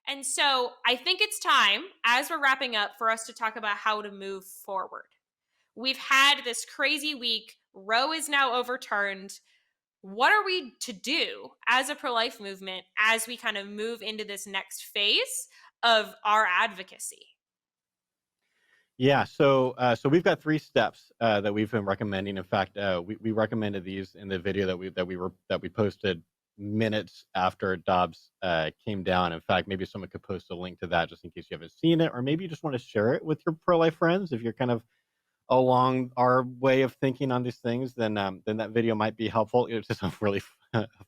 And so I think it's time, as we're wrapping up, for us to talk about how to move forward. We've had this crazy week. Roe is now overturned. What are we to do as a pro-life movement as we kind of move into this next phase of our advocacy? Yeah, so we've got 3 steps, that we've been recommending. In fact, we recommended these in the video that we posted minutes after Dobbs, came down. In fact, maybe someone could post a link to that just in case you haven't seen it, or maybe you just wanna share it with your pro-life friends. If you're kind of along our way of thinking on these things, then that video might be helpful. It's just a really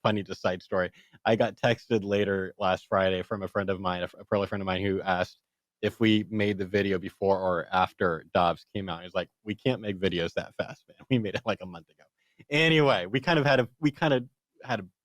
funny just side story. I got texted later last Friday from a friend of mine, a pro friend of mine, who asked if we made the video before or after Dobbs came out. He's like, "We can't make videos that fast, man. We made it like a month ago." Anyway, we kind of had a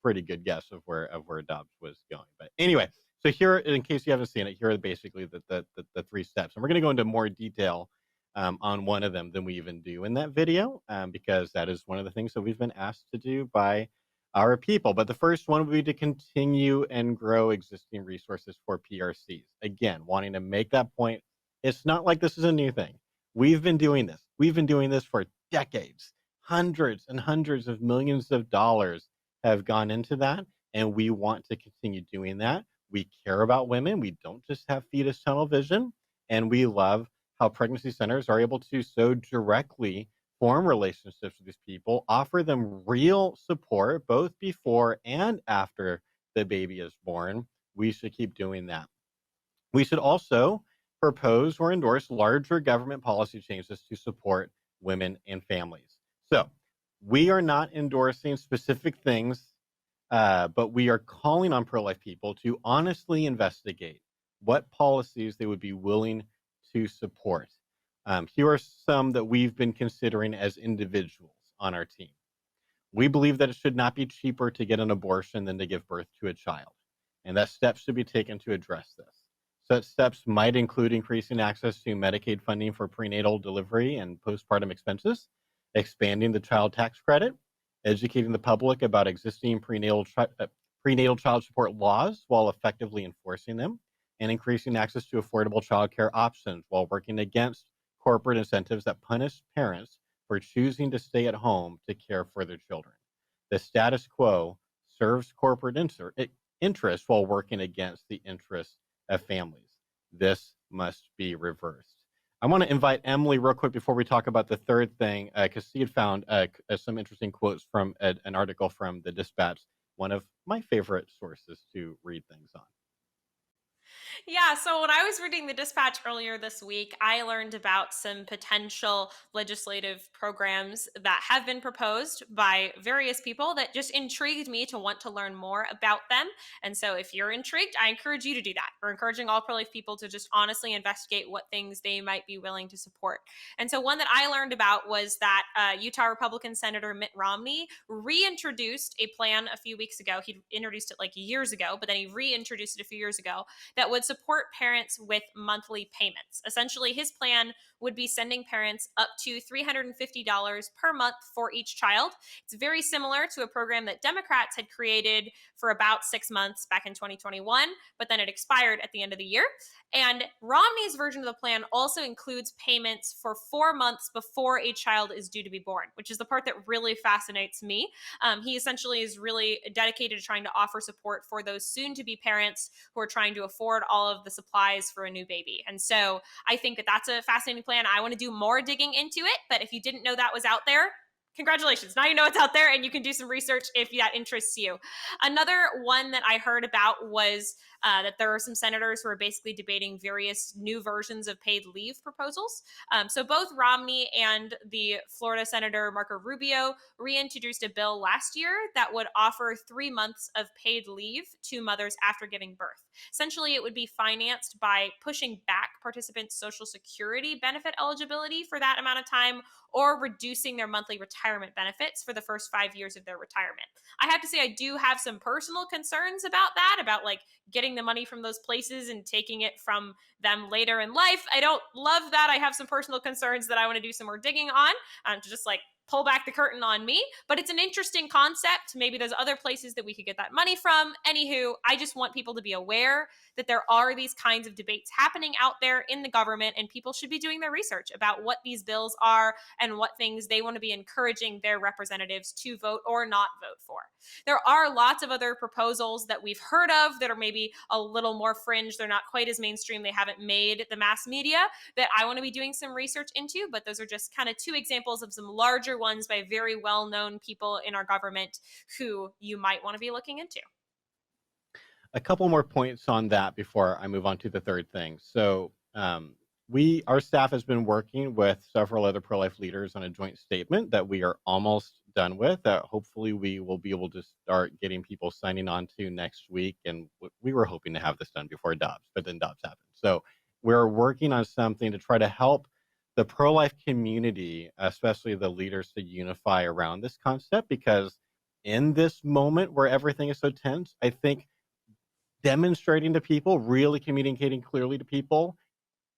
pretty good guess of where Dobbs was going. But anyway, so here, in case you haven't seen it, here are basically the 3 steps, and we're going to go into more detail on one of them than we even do in that video, because that is one of the things that we've been asked to do by our people. But the first one would be to continue and grow existing resources for PRCs. Again, wanting to make that point, it's not like this is a new thing. We've been doing this. We've been doing this for decades. Hundreds and hundreds of millions of dollars have gone into that, and we want to continue doing that. We care about women. We don't just have fetus tunnel vision, and we love how pregnancy centers are able to so directly form relationships with these people, offer them real support both before and after the baby is born. We should keep doing that. We should also propose or endorse larger government policy changes to support women and families. So we are not endorsing specific things, but we are calling on pro-life people to honestly investigate what policies they would be willing to support. Here are some that we've been considering as individuals on our team. We believe that it should not be cheaper to get an abortion than to give birth to a child, and that steps should be taken to address this. Such steps might include increasing access to Medicaid funding for prenatal delivery and postpartum expenses, expanding the child tax credit, educating the public about existing prenatal child support laws while effectively enforcing them, and increasing access to affordable childcare options while working against corporate incentives that punish parents for choosing to stay at home to care for their children. The status quo serves corporate interests while working against the interests of families. This must be reversed. I want to invite Emily real quick before we talk about the third thing, because she had found some interesting quotes from an article from the Dispatch, one of my favorite sources to read things on. Yeah, so when I was reading the Dispatch earlier this week, I learned about some potential legislative programs that have been proposed by various people that just intrigued me to want to learn more about them. And so if you're intrigued, I encourage you to do that. We're encouraging all pro-life people to just honestly investigate what things they might be willing to support. And so one that I learned about was that Utah Republican Senator Mitt Romney reintroduced a plan a few weeks ago. He introduced it like years ago, but then he reintroduced it a few years ago that would support parents with monthly payments. Essentially, his plan would be sending parents up to $350 per month for each child. It's very similar to a program that Democrats had created for about 6 months back in 2021, but then it expired at the end of the year. And Romney's version of the plan also includes payments for 4 months before a child is due to be born, which is the part that really fascinates me. He essentially is really dedicated to trying to offer support for those soon to be parents who are trying to afford all of the supplies for a new baby. And so I think that that's a fascinating plan. I want to do more digging into it, but if you didn't know that was out there, congratulations. Now you know it's out there and you can do some research if that interests you. Another one that I heard about was that there are some senators who are basically debating various new versions of paid leave proposals. So both Romney and the Florida Senator Marco Rubio reintroduced a bill last year that would offer 3 months of paid leave to mothers after giving birth. Essentially, it would be financed by pushing back participants' Social Security benefit eligibility for that amount of time or reducing their monthly retirement benefits for the first 5 years of their retirement. I have to say, I do have some personal concerns about that, about like getting the money from those places and taking it from them later in life. I don't love that. I have some personal concerns that I want to do some more digging on to just like pull back the curtain on me, but it's an interesting concept. Maybe there's other places that we could get that money from. Anywho, I just want people to be aware that there are these kinds of debates happening out there in the government, and people should be doing their research about what these bills are and what things they want to be encouraging their representatives to vote or not vote for. There are lots of other proposals that we've heard of that are maybe a little more fringe. They're not quite as mainstream. They haven't made the mass media that I want to be doing some research into, but those are just kind of two examples of some larger ones by very well-known people in our government who you might want to be looking into. A couple more points on that before I move on to the third thing. So our staff has been working with several other pro-life leaders on a joint statement that we are almost done with, that hopefully we will be able to start getting people signing on to next week. And we were hoping to have this done before Dobbs, but then Dobbs happened. So we're working on something to try to help the pro-life community, especially the leaders, to unify around this concept, because in this moment where everything is so tense, I think demonstrating to people, really communicating clearly to people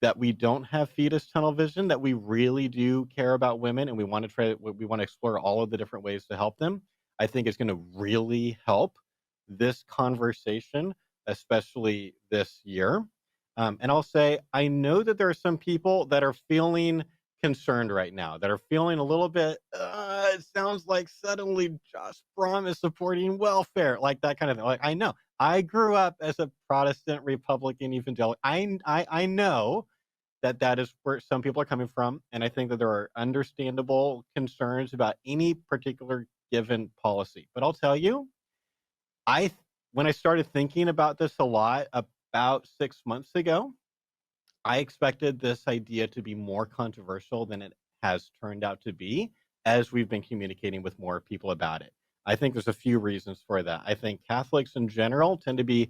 that we don't have fetus tunnel vision, that we really do care about women, and we want to explore all of the different ways to help them, I think is going to really help this conversation, especially this year. And I'll say, I know that there are some people that are feeling concerned right now, that are feeling a little bit, it sounds like suddenly Josh Brahm is supporting welfare, like that kind of thing. Like, I know. I grew up as a Protestant, Republican, evangelical. I know that is where some people are coming from, and I think that there are understandable concerns about any particular given policy. But I'll tell you, when I started thinking about this a lot about 6 months ago, I expected this idea to be more controversial than it has turned out to be as we've been communicating with more people about it. I think there's a few reasons for that. I think Catholics in general tend to be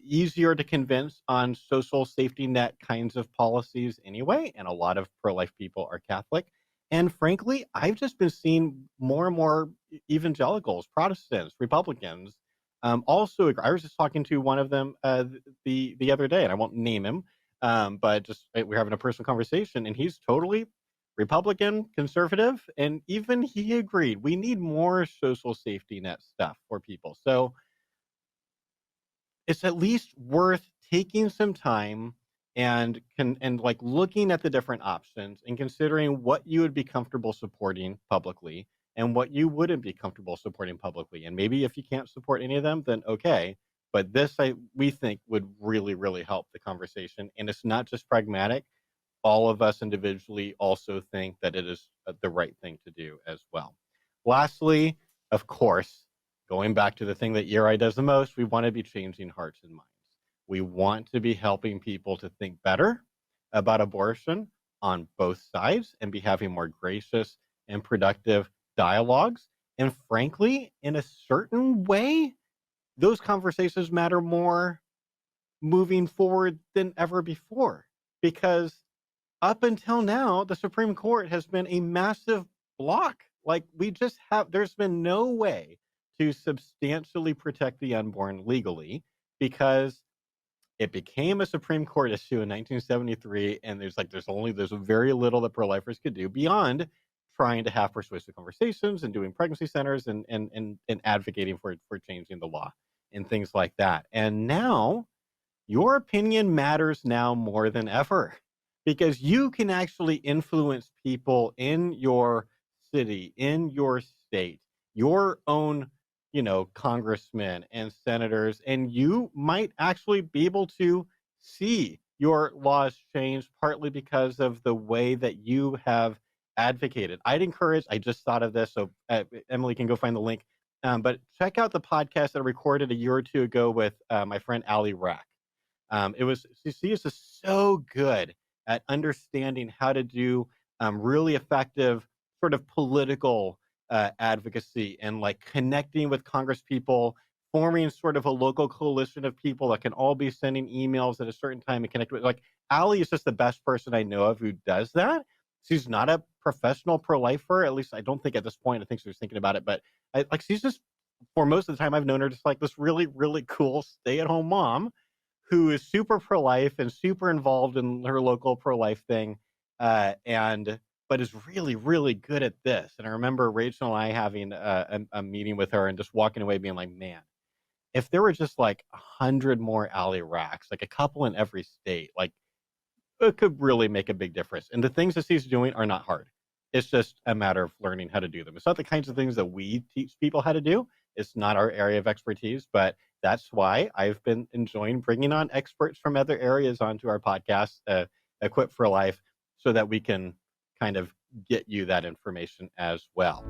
easier to convince on social safety net kinds of policies anyway, and a lot of pro-life people are Catholic. And frankly, I've just been seeing more and more evangelicals, Protestants, Republicans, also agree. I was just talking to one of them the other day, and I won't name him, but just we're having a personal conversation, and he's totally Republican, conservative, and even he agreed we need more social safety net stuff for people. So it's at least worth taking some time and like looking at the different options and considering what you would be comfortable supporting publicly and what you wouldn't be comfortable supporting publicly. And maybe if you can't support any of them, then okay. But this, we think, would really, really help the conversation. And it's not just pragmatic. All of us individually also think that it is the right thing to do as well. Lastly, of course, going back to the thing that ERI does the most, we want to be changing hearts and minds. We want to be helping people to think better about abortion on both sides and be having more gracious and productive dialogues. And frankly, in a certain way, those conversations matter more moving forward than ever before, because up until now, the Supreme Court has been a massive block. Like, there's been no way to substantially protect the unborn legally, because it became a Supreme Court issue in 1973, and there's very little that pro-lifers could do beyond trying to have persuasive conversations and doing pregnancy centers and advocating for changing the law and things like that. And now your opinion matters now more than ever, because you can actually influence people in your city, in your state, your own, congressmen and senators, and you might actually be able to see your laws change partly because of the way that you have advocated. I just thought of this, so Emily can go find the link, but check out the podcast that I recorded a year or two ago with my friend Ali Rack. She is just so good at understanding how to do really effective sort of political advocacy and like connecting with Congress people, forming sort of a local coalition of people that can all be sending emails at a certain time and connect with. Like, Ali is just the best person I know of who does that. She's not a professional pro-lifer, at least I don't think at this point. I think she was thinking about it, but she's just, for most of the time I've known her, just like this really, really cool stay-at-home mom who is super pro-life and super involved in her local pro-life thing, but but is really, really good at this. And I remember Rachel and I having a meeting with her and just walking away being like, man, if there were just like 100 more alley racks, like a couple in every state, like it could really make a big difference. And the things that she's doing are not hard. It's just a matter of learning how to do them. It's not the kinds of things that we teach people how to do. It's not our area of expertise, but that's why I've been enjoying bringing on experts from other areas onto our podcast, Equip for Life, so that we can kind of get you that information as well.